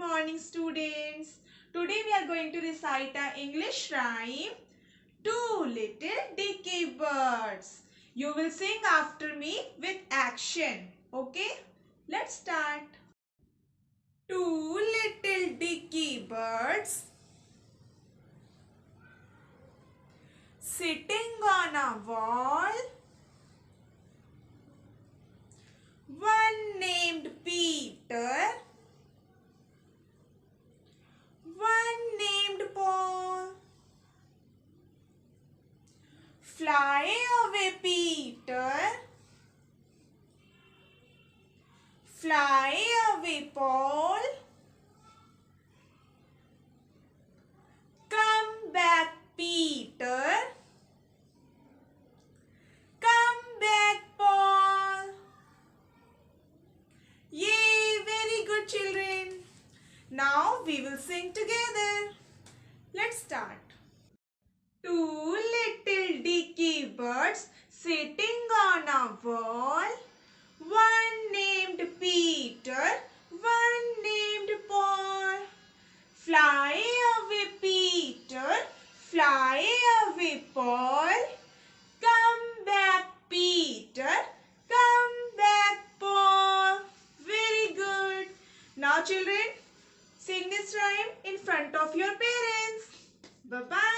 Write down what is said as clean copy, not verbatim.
morning, students. Today we are going to recite an English rhyme, Two Little Dicky Birds. You will sing after me with action. Okay? Let's start. Two little dicky birds sitting on a wall. One named Peter, one named Paul. Fly away, Peter. Fly away, Paul. Come back, Peter. Come back, Paul. Yay! Very good, children. Now we will sing together. Let's start. Two little dicky birds sitting on a wall. One named Peter, one named Paul. Fly away, Peter. Fly away, Paul. Come back, Peter. Come back, Paul. Very good. Now, children, sing this rhyme in front of your parents. Bye-bye.